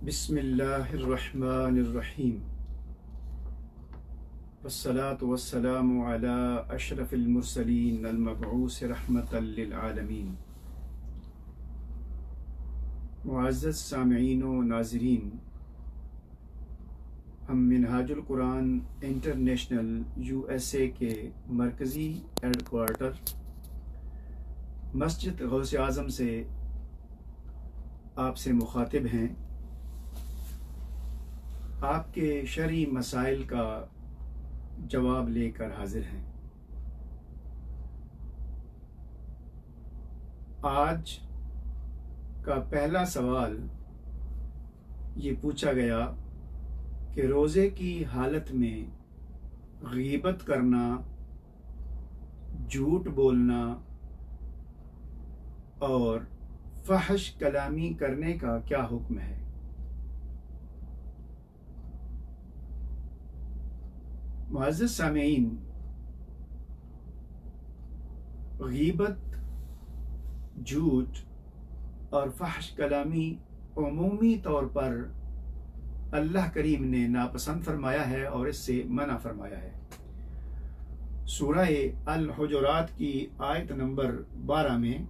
बिस्मिल्लाहिर्रहमानिर्रहीम वस्सलातु वस्सलामु अला अशरफिल मुरसलीन अल मबऊस रहमतल लिल आलमीन। मुअज़्ज़ज़ सामिईन व नाज़रीन, हम मिनहाजुल कुरान इंटरनेशनल USA के मरकज़ी हेडक्वार्टर मस्जिद गौसे आज़म से आपसे मुखातिब हैं। आपके शरई मसाइल का जवाब लेकर हाजिर हैं। आज का पहला सवाल ये पूछा गया कि रोज़े की हालत में गीबत करना, झूठ बोलना और फहश कलामी करने का क्या हुक्म है। मुअज़्ज़ज़ सामीईन, गीबत, झूठ और फहश कलामी उमूमी तौर पर अल्लाह करीम ने नापसंद फरमाया है और इससे मना फरमाया है। सूरह अल हुजुरात की आयत नंबर 12 में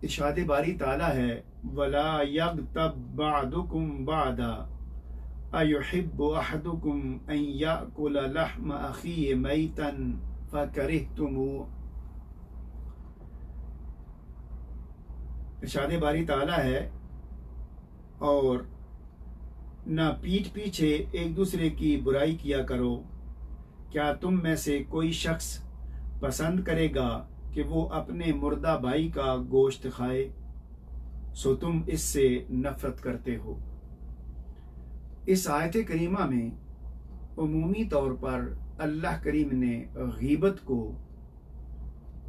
इरशाद बारी ताला है, वला यग़्तब बअदुकुम बअदा अयुहिब्बु अहदुकुम अन याकुल लहम अखीहि मैतन फकरिहतुमूह। इरशाद बारी ताला है, और न पीठ पीछे एक दूसरे की बुराई किया करो। क्या तुम में से कोई शख्स पसंद करेगा कि वो अपने मुर्दा भाई का गोश्त खाए, सो तुम इससे नफरत करते हो। इस आयत करीमा में उमूमी तौर पर अल्लाह करीम ने गीबत को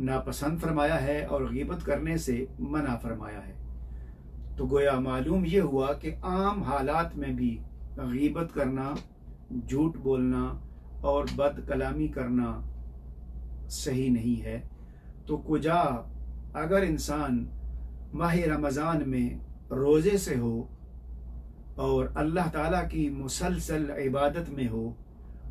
नापसंद फरमाया है और गीबत करने से मना फरमाया है। तो गोया मालूम ये हुआ कि आम हालात में भी गीबत करना, झूठ बोलना और बद कलामी करना सही नहीं है। तो कुजा अगर इंसान माह रमज़ान में रोज़े से हो और अल्लाह ताला की मुसलसल इबादत में हो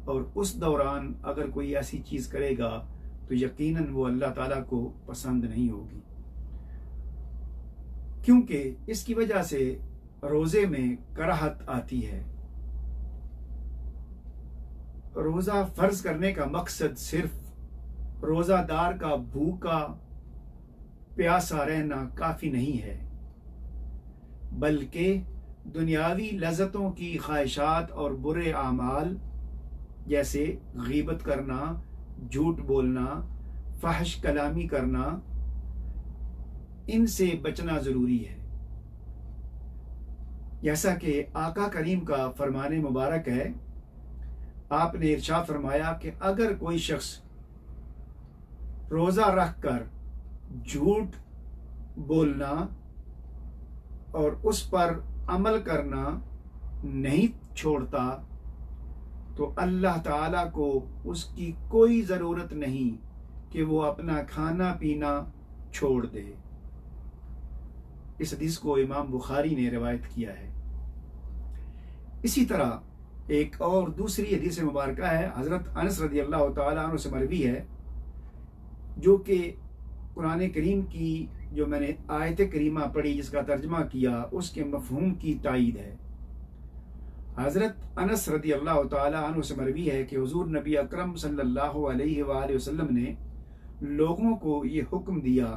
और उस दौरान अगर कोई ऐसी चीज़ करेगा तो यकीनन वो अल्लाह ताला को पसंद नहीं होगी, क्योंकि इसकी वजह से रोज़े में कराहत आती है। रोज़ा फ़र्ज करने का मकसद सिर्फ रोज़ादार का भूखा प्यासा रहना काफ़ी नहीं है, बल्कि दुनियावी लज़्ज़तों की ख्वाहिशात और बुरे आमाल जैसे गीबत करना, झूठ बोलना, फहश कलामी करना, इनसे बचना ज़रूरी है। जैसा कि आका करीम का फरमाने मुबारक है, आपने इरशाद फरमाया कि अगर कोई शख्स रोज़ा रख कर झूठ बोलना और उस पर अमल करना नहीं छोड़ता तो अल्लाह ताला को उसकी कोई ज़रूरत नहीं कि वो अपना खाना पीना छोड़ दे। इस हदीस को इमाम बुखारी ने रिवायत किया है। इसी तरह एक और दूसरी हदीस मुबारक है, हज़रत अनस रज़ी अल्लाह ताला अन्हु से मरवी है, जो कि कुरान करीम की जो मैंने आयत करीमा पढ़ी जिसका तर्जमा किया उसके मफ़हूम की तायीद है। हज़रत अनस रज़ी अल्लाह ताला अन्हु से मरवी है कि हुज़ूर नबी अकरम सल्लल्लाहु अलैहि वसल्लम ने लोगों को ये हुक्म दिया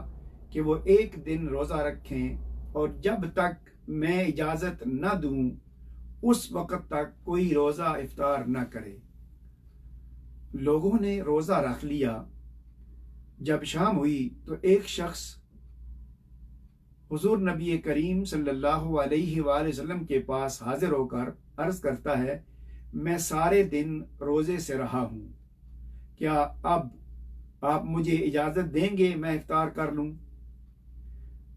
कि वो एक दिन रोज़ा रखें और जब तक मैं इजाज़त न दूँ उस वक़्त तक कोई रोज़ा इफ्तार न करे। लोगों ने रोज़ा रख लिया। जब शाम हुई तो एक शख्स हुज़ूर नबी करीम सल्लल्लाहु अलैहि वसल्लम के पास हाजिर होकर अर्ज़ करता है, मैं सारे दिन रोज़े से रहा हूँ, क्या अब आप मुझे इजाज़त देंगे मैं इफ्तार कर लूँ?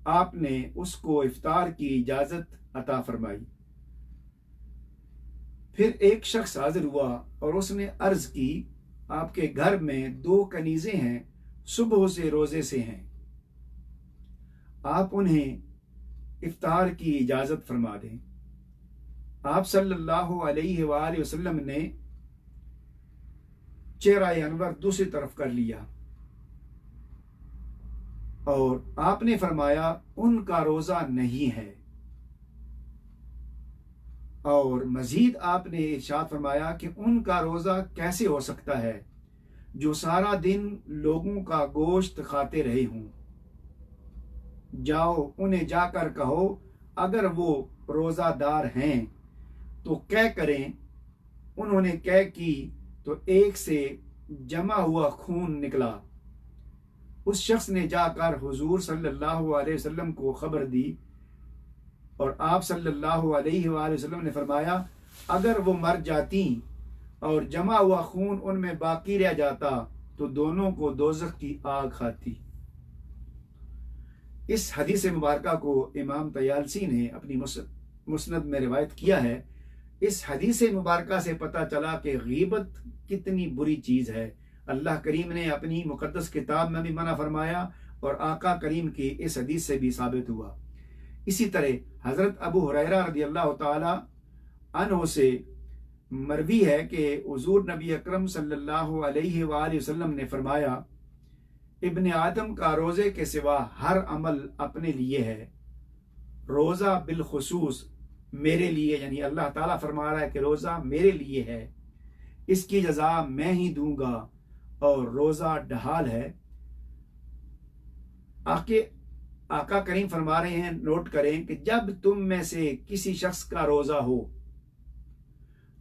आपने उसको इफ्तार की इजाज़त अता फरमाई। फिर एक शख्स हाजिर हुआ और उसने अर्ज़ की, आपके घर में 2 कनीज़ें हैं, सुबह से रोज़े से हैं, आप उन्हें इफ्तार की इजाज़त फरमा दें। आप सल्लल्लाहु अलैहि वसल्लम ने चेहरा अनवर दूसरी तरफ कर लिया और आपने फरमाया उनका रोज़ा नहीं है। और मजीद आपने इरशाद फरमाया कि उनका रोज़ा कैसे हो सकता है जो सारा दिन लोगों का गोश्त खाते रहे हों। जाओ उन्हें जाकर कहो अगर वो रोज़ादार हैं तो क्या करें। उन्होंने क्या की तो एक से जमा हुआ खून निकला। उस शख्स ने जाकर हुजूर सल्लल्लाहु अलैहि वसल्लम को खबर दी और आप सल्लल्लाहु अलैहि वसल्लम ने फरमाया अगर वो मर जाती और जमा हुआ खून उनमें बाकी रह जाता तो दोनों को दोज़ख की आग खाती। इस हदीस मुबारक को इमाम तयालसी ने अपनी मुस्नद में रिवायत किया है। इस हदीस मुबारक से पता चला कि गीबत कितनी बुरी चीज़ है। अल्लाह करीम ने अपनी मुकद्दस किताब में भी मना फरमाया और आका करीम की इस हदीस से भी साबित हुआ। इसी तरह हज़रत अबू हुरैरा रज़ियल्लाहु ताला अन्हु से मरवी है कि हुज़ूर नबी अकरम सल्लल्लाहु अलैहि वसल्लम ने फरमाया इब्ने आदम का रोज़े के सिवा हर अमल अपने लिए है, रोज़ा बिलखुसूस मेरे लिए, यानी अल्लाह ताला फरमा रहा है कि रोज़ा मेरे लिए है, इसकी जज़ा मैं ही दूंगा और रोज़ा ढाल है। आका करीम फरमा रहे हैं, नोट करें कि जब तुम में से किसी शख्स का रोज़ा हो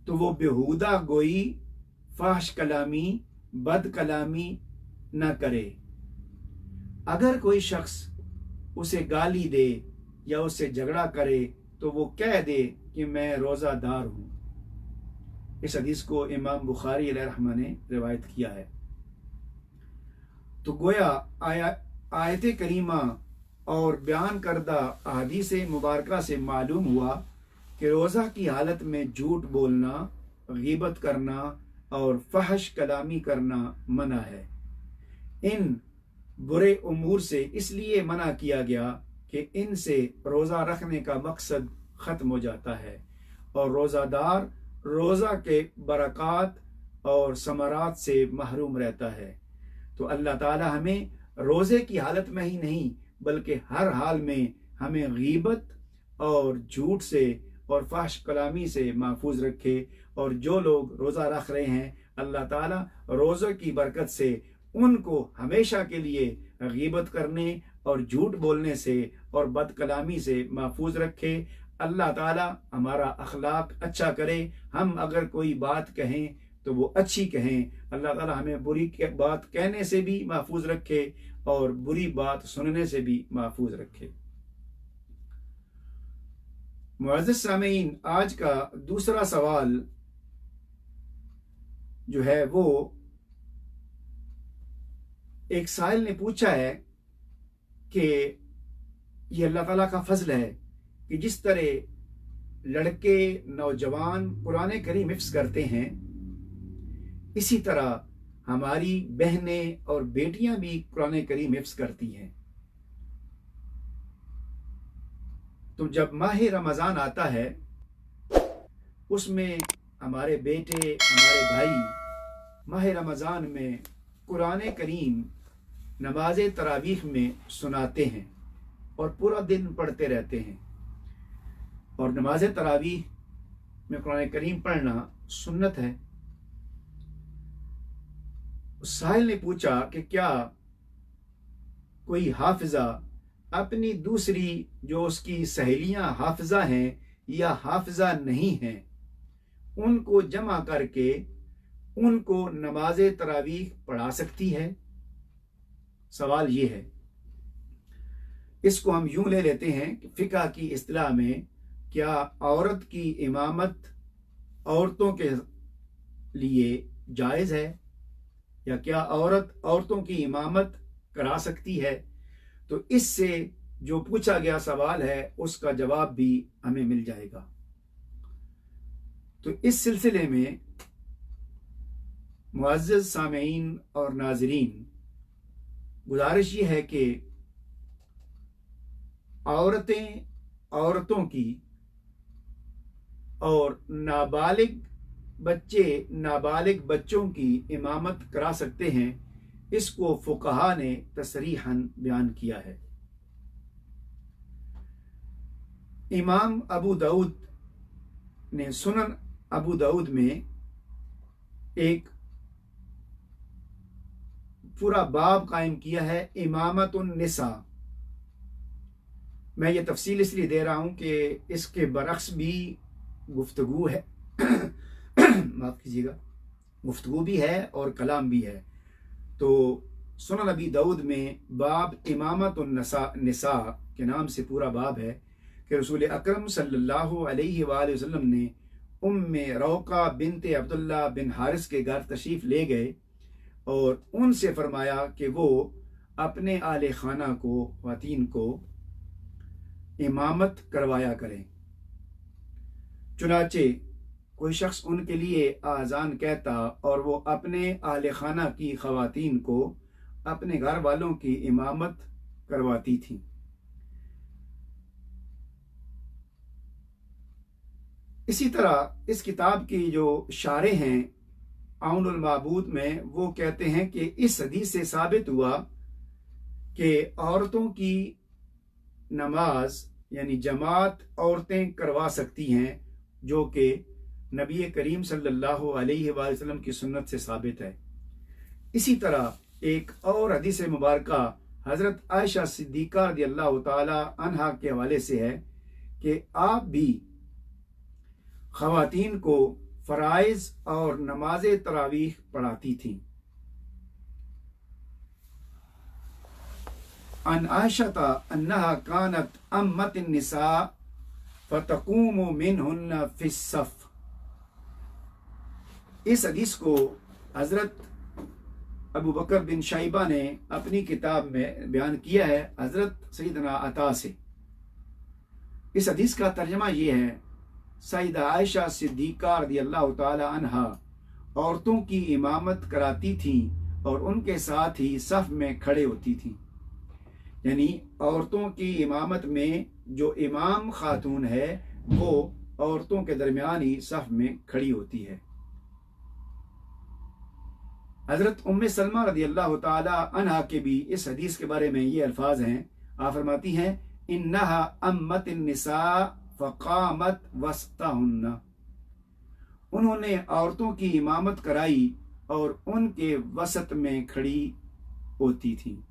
तो वो बेहुदा गोई, फाहश कलामी, बद कलामी न करे। अगर कोई शख्स उसे गाली दे या उससे झगड़ा करे तो वो कह दे कि मैं रोज़ादार हूँ। इस हदीस को इमाम बुखारी अलैहिर्रहमा ने रिवायत किया है। तो गोया आयत करीमा और बयान करदा अहादीस मुबारका से मालूम हुआ कि रोज़ा की हालत में झूठ बोलना, गीबत करना और फहश कलामी करना मना है। इन बुरे उमूर से इसलिए मना किया गया कि इनसे रोज़ा रखने का मकसद ख़त्म हो जाता है और रोज़ादार रोज़ा के बरक़ात और समरात से महरूम रहता है। तो अल्लाह ताला हमें रोज़े की हालत में ही नहीं बल्कि हर हाल में हमें गीबत और झूठ से और फहश कलामी से महफूज रखे। और जो लोग रोज़ा रख रहे हैं अल्लाह ताला रोज़े की बरकत से उनको हमेशा के लिए गीबत करने और झूठ बोलने से और बद कलामी से महफूज रखे। अल्लाह ताला हमारा अखलाक अच्छा करे। हम अगर कोई बात कहें तो वो अच्छी कहें। अल्लाह ताला हमें बुरी बात कहने से भी महफूज रखे और बुरी बात सुनने से भी महफूज रखे। मुअज़्ज़िज़ सामीन, आज का दूसरा सवाल जो है वो एक साइल ने पूछा है कि ये अल्लाह ताला का फजल है कि जिस तरह लड़के नौजवान कुरान करीम हिफ्ज़ करते हैं इसी तरह हमारी बहनें और बेटियां भी कुरान करीम हिफ्ज़ करती हैं। तो जब माह रमज़ान आता है उसमें हमारे बेटे, हमारे भाई माह रमज़ान में कुरान करीम नमाज तरावीह में सुनाते हैं और पूरा दिन पढ़ते रहते हैं। और नमाज तरावीह में कुरान करीम पढ़ना सुन्नत है। साहिल ने पूछा कि क्या कोई हाफिजा अपनी दूसरी जो उसकी सहेलियां हाफिजा हैं या हाफिजा नहीं हैं उनको जमा करके उनको नमाज तरावीह पढ़ा सकती है? सवाल ये है। इसको हम यूं ले लेते हैं कि फ़िक़ह की इस्तिलाह में क्या औरत की इमामत औरतों के लिए जायज़ है या क्या औरत औरतों की इमामत करा सकती है? तो इससे जो पूछा गया सवाल है उसका जवाब भी हमें मिल जाएगा। तो इस सिलसिले में मुअज़्ज़िज़ सामीन और नाज़रीन, गुजारिश ये है कि औरतें औरतों की और नाबालिग बच्चों की इमामत करा सकते हैं, इसको फुकहा ने तसरीहन बयान किया है। इमाम अबू दाऊद ने सुनन अबू दाऊद में एक पूरा बाब कायम किया है, इमामतुन निसा। मैं ये तफसील इसलिए दे रहा हूँ कि इसके बरक्स भी गुफ्तगू है माफ़ कीजिएगा, गुफ्तगू भी है और कलाम भी है। तो सुनन अबी दाऊद में बाब इमामतुन निसा के नाम से पूरा बाब है कि रसूल अकरम सल्लल्लाहु अलैहि वसल्लम ने उम्मे रौका बिनते अब्दुल्ला बिन हारिस के घर तशरीफ़ ले गए और उनसे फरमाया कि वो अपने आले खाना को, ख़वातीन को इमामत करवाया करें। चुनाचे कोई शख्स उनके लिए आज़ान कहता और वो अपने आले खाना की ख़वातीन को अपने घर वालों की इमामत करवाती थी। इसी तरह इस किताब की जो शारे हैं आउनुल माबूद में, वो कहते हैं कि इस हदीस से साबित हुआ कि औरतों की नमाज यानी जमात औरतें करवा सकती हैं, जो कि नबी करीम सल्लल्लाहु अलैहि वसल्लम की सुन्नत से साबित है। इसी तरह एक और हदीस मुबारका हज़रत आयशा सिद्दीक़ा रज़ियल्लाहु ताला अन्हा के हवाले से है कि आप भी ख़वातीन को फ़राइज़ और नमाज तरावीह पढ़ाती थीं। अन आयशा अन्नहा कानत अम्मतिन निसा फतकूमु मिनहुन्ना फिस्सफ। इस हदीस को हज़रत अबू बकर बिन शाइबा ने अपनी किताब में बयान किया है हज़रत सैयदना अता से। इस हदीस का तर्जमा ये है, सैयदा आयशा सिद्दीक़ा रज़ियल्लाहु ताला अन्हा औरतों की इमामत कराती थीं और उनके साथ ही सफ़ में खड़े होती थीं। यानी औरतों की इमामत में जो इमाम खातून है वो औरतों के दरमियान ही सफ़ में खड़ी होती है। हज़रत उम्मे सलमा रज़ियल्लाहु ताला अन्हा के भी इस हदीस के बारे में ये अल्फाज हैं। आप फरमाती हैं, इन्नहा अम्मतिन निसा फ़क़ामत वस्ताहुन्ना। उन्होंने औरतों की इमामत कराई और उनके वसत में खड़ी होती थी।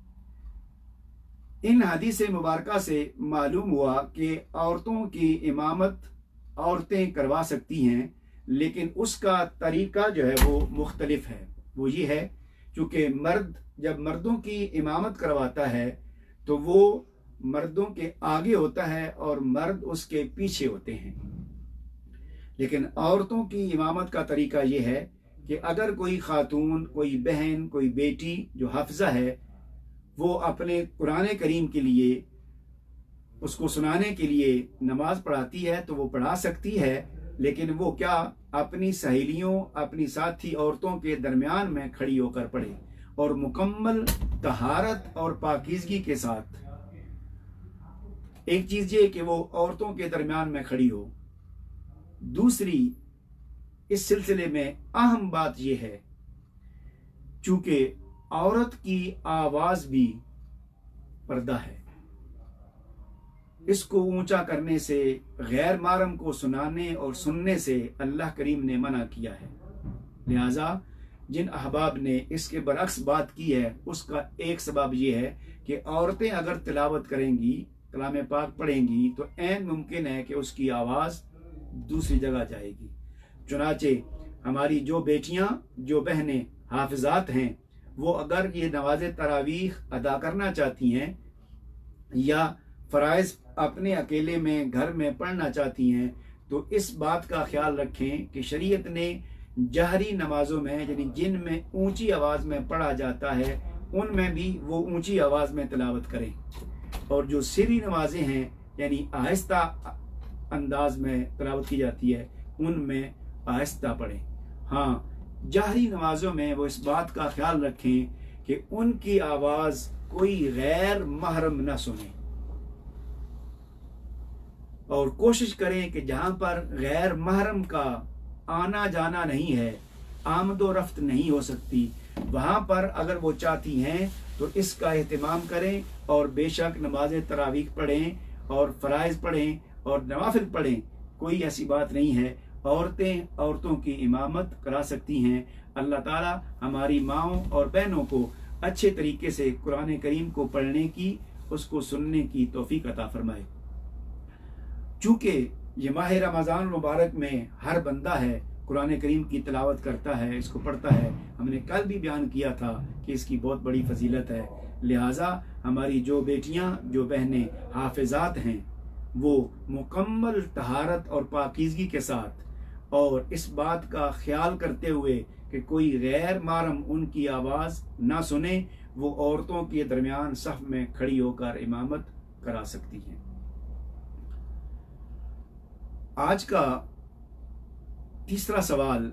इन हदीस मुबारका से मालूम हुआ कि औरतों की इमामत औरतें करवा सकती हैं, लेकिन उसका तरीका जो है वो मुख्तलिफ है। वो ये है, चूँकि मर्द जब मर्दों की इमामत करवाता है तो वो मर्दों के आगे होता है और मर्द उसके पीछे होते हैं। लेकिन औरतों की इमामत का तरीका ये है कि अगर कोई खातून, कोई बहन, कोई बेटी जो हाफिज़ा है, वो अपने कुरान करीम के लिए, उसको सुनाने के लिए नमाज पढ़ाती है तो वो पढ़ा सकती है, लेकिन वो क्या अपनी सहेलियों, अपनी साथी औरतों के दरमियान में खड़ी होकर पढ़े और मुकम्मल तहारत और पाकीज़गी के साथ। एक चीज़ ये कि वो औरतों के दरमियान में खड़ी हो। दूसरी इस सिलसिले में अहम बात यह है, चूँकि औरत की आवाज़ भी पर्दा है, इसको ऊंचा करने से, गैर महरम को सुनाने और सुनने से अल्लाह करीम ने मना किया है। लिहाजा जिन अहबाब ने इसके बरअक्स बात की है, उसका एक सबब यह है कि औरतें अगर तिलावत करेंगी, कलाम पाक पढ़ेंगी, तो ऐन मुमकिन है कि उसकी आवाज़ दूसरी जगह जाएगी। चुनाचे हमारी जो बेटियां, जो बहनें हाफिजात हैं, वो अगर ये नवाज़ तरावीह अदा करना चाहती हैं या फ़राइज़ अपने अकेले में घर में पढ़ना चाहती हैं, तो इस बात का ख्याल रखें कि शरीयत ने जहरी नमाज़ों में, यानी जिन में ऊंची आवाज़ में पढ़ा जाता है, उनमें भी वो ऊंची आवाज़ में तिलावत करें, और जो सिरी नमाजें हैं यानी आहिस्ता अंदाज में तिलावत की जाती है, उनमें आहिस्ता पढ़ें। हाँ, जहरी नमाजों में वो इस बात का ख्याल रखें कि उनकी आवाज़ कोई गैर महरम न सुने। और कोशिश करें कि जहाँ पर गैर महरम का आना जाना नहीं है, आमदो रफ्त नहीं हो सकती, वहाँ पर अगर वो चाहती हैं तो इसका एहतमाम करें और बेशक नमाज तरावीह पढ़ें और फ़राइज़ पढ़ें और नवाफिल पढ़ें। कोई ऐसी बात नहीं है, औरतें औरतों की इमामत करा सकती हैं। अल्लाह ताला हमारी माओं और बहनों को अच्छे तरीके से कुरान करीम को पढ़ने की, उसको सुनने की तौफीक अता फरमाए। चूँकि ये माह रमज़ान मुबारक में हर बंदा है कुरान करीम की तिलावत करता है, इसको पढ़ता है। हमने कल भी बयान किया था कि इसकी बहुत बड़ी फजीलत है। लिहाजा हमारी जो बेटियां, जो बहनें हाफिजात हैं, वो मुकम्मल तहारत और पाकीज़गी के साथ और इस बात का ख्याल करते हुए कि कोई गैर महरम उनकी आवाज़ ना सुने, वो औरतों के दरमियान सफ में खड़ी होकर इमामत करा सकती हैं। आज का तीसरा सवाल,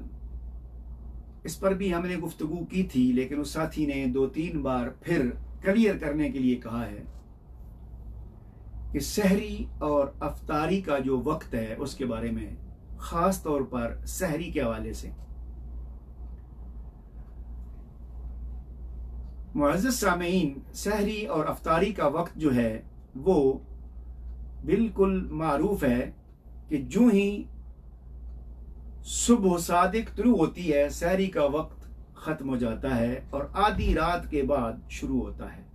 इस पर भी हमने गुफ्तगू की थी, लेकिन उस साथी ने 2-3 बार फिर क्लियर करने के लिए कहा है कि सहरी और अफ्तारी का जो वक्त है उसके बारे में, ख़ास तौर पर सहरी के हवाले से। मुअज़्ज़ज़ सामीईन, सहरी और अफ्तारी का वक्त जो है वो बिल्कुल मारूफ है कि जो ही सुबह सादिक तुलू होती है, सहरी का वक्त ख़त्म हो जाता है और आधी रात के बाद शुरू होता है।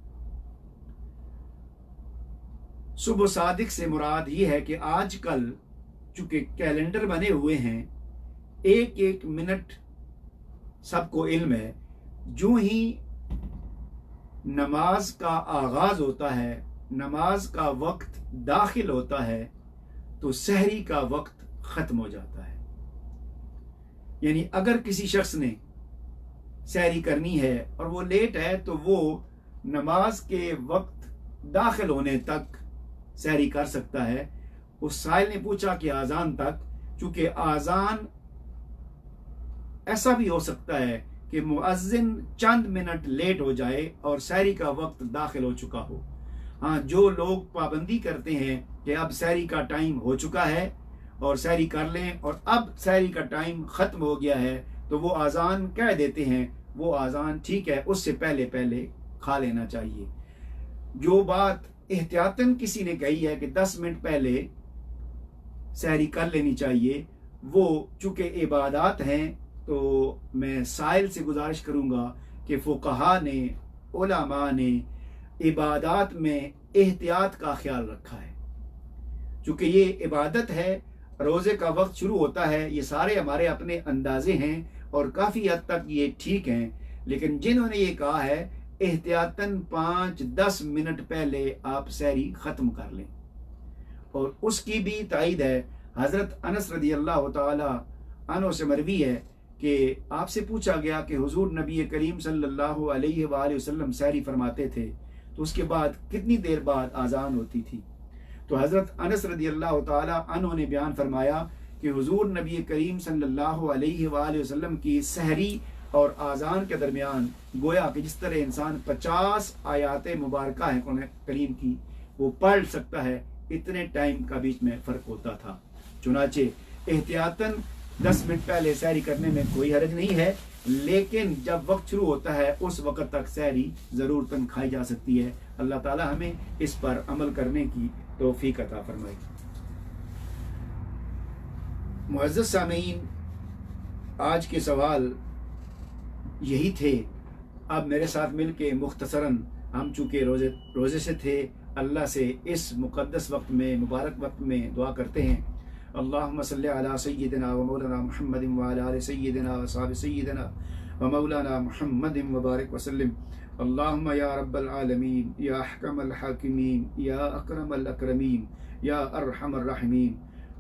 सुबह सादिक से मुराद ये है कि आजकल चूंकि कैलेंडर बने हुए हैं, एक एक मिनट सबको इल्म है, जो ही नमाज का आगाज होता है, नमाज का वक्त दाखिल होता है, तो सहरी का वक्त ख़त्म हो जाता है। यानी अगर किसी शख्स ने सहरी करनी है और वो लेट है तो वो नमाज के वक्त दाखिल होने तक सहरी कर सकता है। उस साइल ने पूछा कि आज़ान तक, चूंकि आज़ान ऐसा भी हो सकता है कि मुअज्जिन चंद मिनट लेट हो जाए और सहरी का वक्त दाखिल हो चुका हो। हाँ, जो लोग पाबंदी करते हैं कि अब सहरी का टाइम हो चुका है और सहरी कर लें और अब सहरी का टाइम ख़त्म हो गया है, तो वो आज़ान कह देते हैं, वो आज़ान ठीक है, उससे पहले पहले खा लेना चाहिए। जो बात एहतियातन किसी ने कही है कि 10 मिनट पहले सहरी कर लेनी चाहिए, वो चूँकि इबादात हैं, तो मैं साइल से गुजारिश करूँगा कि फ़ुक़हा ने, उलमा ने इबादात में एहतियात का ख्याल रखा है। चूँकि ये इबादत है, रोज़े का वक्त शुरू होता है, ये सारे हमारे अपने अंदाजे हैं और काफ़ी हद तक ये ठीक हैं, लेकिन जिन्होंने ये कहा है एहतियातन 5-10 मिनट पहले आप सहरी ख़त्म कर लें, और उसकी भी तायीद है। हज़रत अनस रदी अल्लाह ताला अन्हु से मरवी है कि आपसे पूछा गया कि हुजूर नबी करीम सल्लल्लाहु अलैहि वसल्लम सहरी फरमाते थे तो उसके बाद कितनी देर बाद आज़ान होती थी। तो हज़रत अनस रदी अल्लाह ताला अन्हु ने बयान फरमाया कि हुजूर नबी करीम सल्लल्लाहु अलैहि वसल्लम की सहरी और आज़ान के दरमियान गोया कि जिस तरह इंसान 50 आयात मुबारका हैं कुरान करीम की वो पढ़ सकता है, इतने टाइम का बीच में फ़र्क होता था। चुनाचे एहतियातन 10 मिनट पहले सहरी करने में कोई हर्ज नहीं है, लेकिन जब वक्त शुरू होता है उस वक्त तक सहरी ज़रूरतन खाई जा सकती है। अल्लाह ताला हमें इस पर अमल करने की तौफीक अता फरमाए। मुअज़्ज़ज़ सामीईन, आज के सवाल यही थे। अब मेरे साथ मिल के मुख्तसरन हम चूँकि रोज़े से थे, अल्लाह से इस मुक़द्दस वक्त में, मुबारक वक्त में दुआ करते हैं। अल्लाहुम्मा सल्लि अला सय्यिदिना व मौलाना मुहम्मदिन व अला आलि सय्यिदिना व असहाबि सय्यिदिना व मौलाना मुहम्मदिन व बारिक व सल्लिम। अल्लाहुम्मा या रब्बल आलमीन, या अहकमल हाकिमीन, या अकरमल अकरमीन, या अरहमर राहिमीन।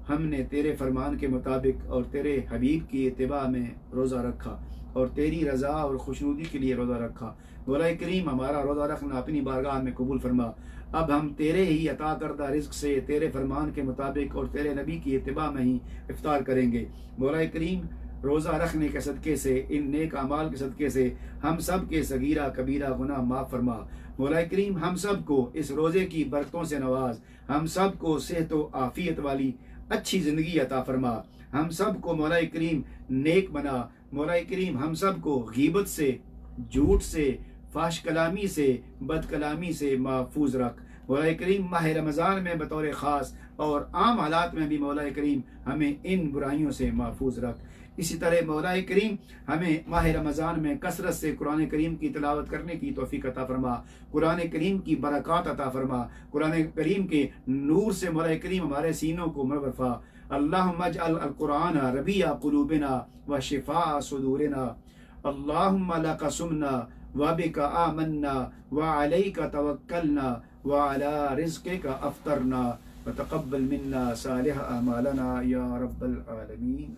हमने तेरे फरमान के मुताबिक और तेरे हबीब की इत्तिबा में रोज़ा रखा और तेरी रज़ा और खुशनुदी के लिए रोज़ा रखा। मौला करीम, हमारा रोज़ा रखना अपनी बारगाह में कबूल फरमा। अब हम तेरे ही अता करदा रिज़्क़ से तेरे फरमान के मुताबिक और तेरे नबी की इत्तिबा में ही इफ्तार करेंगे। मौला करीम, रोज़ा रखने के सदक़े से, इन नेक अमाल के सदक़े से हम सब के सगीरा कबीरा गुनाह माफ़ फरमा। मौला करीम हम सब को इस रोज़े की बरकतों से नवाज, हम सब को सेहत व आफ़ियत वाली अच्छी ज़िंदगी अता फरमा, हम सब को मौला करीम नेक बना। मौला करीम हम सब को गीबत से, झूठ से, फाश कलामी से, बद कलामी से महफूज रख। मौला करीम माह रमज़ान में बतौर ख़ास और आम हालात में भी मौला करीम हमें इन बुराइयों से महफूज रख। इसी तरह मौला करीम हमें माह रमज़ान में कसरत से कुरान करीम की तिलावत करने की तौफीक अता फरमा, कुरान करीम की बरक़ात अता फरमा, कुरान करीम के नूर से मौला करीम हमारे सीनों को मुनव्वर। अल्लाहुम्मा अजअल अल कुरान रबिया कुलूबिना व शिफा सुदूरिना, अल्लाहुम्मा लका सुमना व बिका आमन्ना व अलैका तवक्कलना व अला रिज़्क़िका अफ़्तरना व तक़ब्बल मिन्ना सालिह अमालना या रब्बल आलमीन।